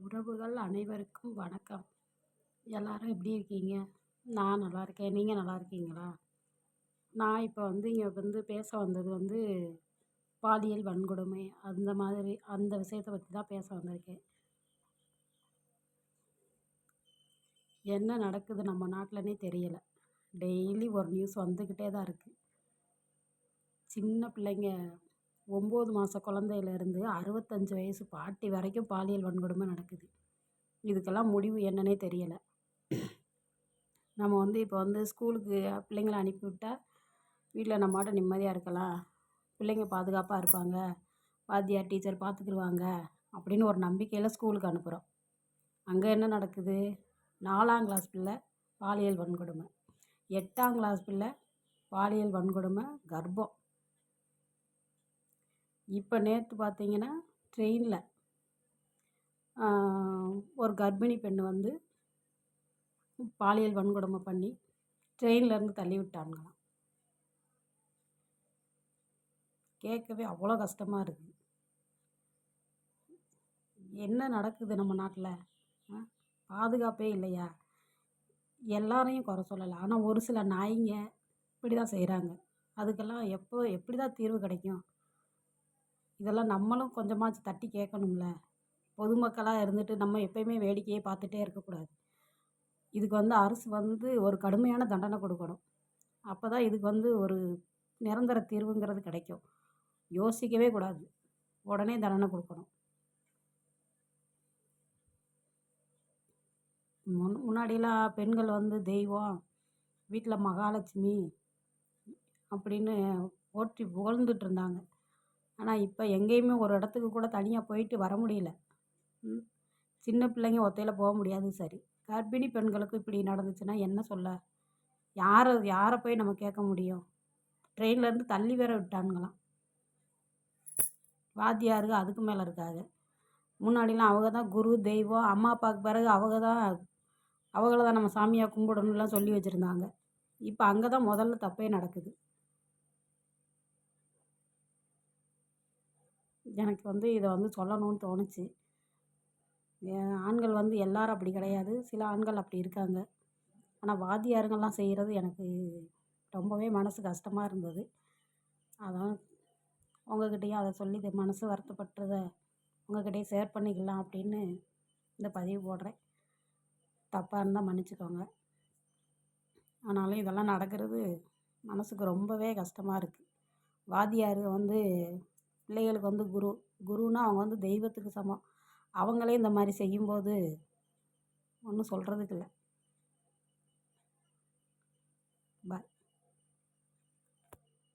உறவுகள் அனைவருக்கும் வணக்கம். எல்லாரும் எப்படி இருக்கீங்க? நான் நல்லா இருக்கேன். நீங்க நல்லா இருக்கீங்களா? நான் இப்போ இங்க பேச வந்தது பாலியல் வன்கொடுமை அந்த மாதிரி அந்த விஷயத்த பத்தி தான் பேச வந்திருக்கேன். என்ன நடக்குது நம்ம நாட்டிலனே தெரியல. டெய்லி ஒரு நியூஸ் வந்துக்கிட்டே தான் இருக்கு. சின்ன பிள்ளைங்க 9 மாச குழந்தையிலேருந்து 65 வயசு பாட்டி வரைக்கும் பாலியல் வன்கொடுமை நடக்குது. இதுக்கெல்லாம் முடிவு என்னன்னே தெரியல. நம்ம இப்போ ஸ்கூலுக்கு பிள்ளைங்கள அனுப்பிவிட்டா வீட்டில் நம்ம பாட்டுக்கு நிம்மதியாக இருக்கலாம், பிள்ளைங்க பாதுகாப்பாக இருப்பாங்க, வாத்தியார் டீச்சர் பார்த்துக்கிருவாங்க அப்படின்னு ஒரு நம்பிக்கையில் ஸ்கூலுக்கு அனுப்புகிறோம். அங்கே என்ன நடக்குது? 4ஆம் கிளாஸ் பிள்ளை பாலியல் வன்கொடுமை, 8ஆம் கிளாஸ் பிள்ளை பாலியல் வன்கொடுமை, கர்ப்பம். இப்போ நேற்று பார்த்தீங்கன்னா ட்ரெயினில் ஒரு கர்ப்பிணி பெண் பாலியல் வன்கொடுமை பண்ணி ட்ரெயின்லேருந்து தள்ளி விட்டாங்களாம். கேட்கவே அவ்வளோ கஷ்டமாக இருக்குது. என்ன நடக்குது நம்ம நாட்டில்? பாதுகாப்பே இல்லையா? எல்லாரையும் குறை சொல்லலை, ஆனால் ஒரு சில நாய்ங்க இப்படி தான் செய்கிறாங்க. அதுக்கெல்லாம் எப்படி தான் தீர்வு கிடைக்கும்? இதெல்லாம் நம்மளும் கொஞ்சமாச்சும் தட்டி கேட்கணும்ல. பொதுமக்களாக இருந்துட்டு நம்ம எப்பயுமே வேடிக்கையே பார்த்துட்டே இருக்கக்கூடாது. இதுக்கு அரசு ஒரு கடுமையான தண்டனை கொடுக்கணும். அப்போ தான் இதுக்கு ஒரு நிரந்தர தீர்வுங்கிறது கிடைக்கும். யோசிக்கவே கூடாது, உடனே தண்டனை கொடுக்கணும். முன்னாடிலாம் பெண்கள் தெய்வம், வீட்டில் மகாலட்சுமி அப்படின்னு போற்றி புகழ்ந்துட்டு இருந்தாங்க. ஆனால் இப்போ எங்கேயுமே ஒரு இடத்துக்கு கூட தனியாக போயிட்டு வர முடியல. சின்ன பிள்ளைங்க ஒத்தையில் போக முடியாது. சரி, கர்ப்பிணி பெண்களுக்கு இப்படி நடந்துச்சுன்னா என்ன சொல்ல? யாரை போய் நம்ம கேட்க முடியும்? ட்ரெயின்லேருந்து தள்ளி வேற விட்டானுங்களாம். வாத்தியாருக்கு அதுக்கு மேலே இருக்காங்க. முன்னாடிலாம் அவங்க தான் குரு, தெய்வம், அம்மா அப்பாவுக்கு பிறகு அவங்கள தான் நம்ம சாமியாக கும்பிடணும்லாம் சொல்லி வச்சுருந்தாங்க. இப்போ அங்கே தான் முதல்ல தப்பே நடக்குது. எனக்கு இதை சொல்லணும்னு தோணுச்சு. ஆண்கள் எல்லாரும் அப்படி கிடையாது, சில ஆண்கள் அப்படி இருக்காங்க. ஆனால் வாத்தியாருங்கெல்லாம் செய்கிறது எனக்கு ரொம்பவே மனசு கஷ்டமாக இருந்தது. அதான் உங்ககிட்டயும் அதை சொல்லி மனசு வருத்தப்பட்டதை உங்ககிட்டயும் ஷேர் பண்ணிக்கலாம் அப்படின்னு இந்த பதிவு போடுறேன். தப்பாக இருந்தால் மன்னிச்சுக்கோங்க. ஆனாலும் இதெல்லாம் நடக்கிறது மனசுக்கு ரொம்பவே கஷ்டமாக இருக்குது. வாத்தியார் பிள்ளைகளுக்கு குருன்னா அவங்க தெய்வத்துக்கு சமம். அவங்களே இந்த மாதிரி செய்யும்போது ஒன்றும் சொல்கிறதுக்கு இல்லை. பாய்.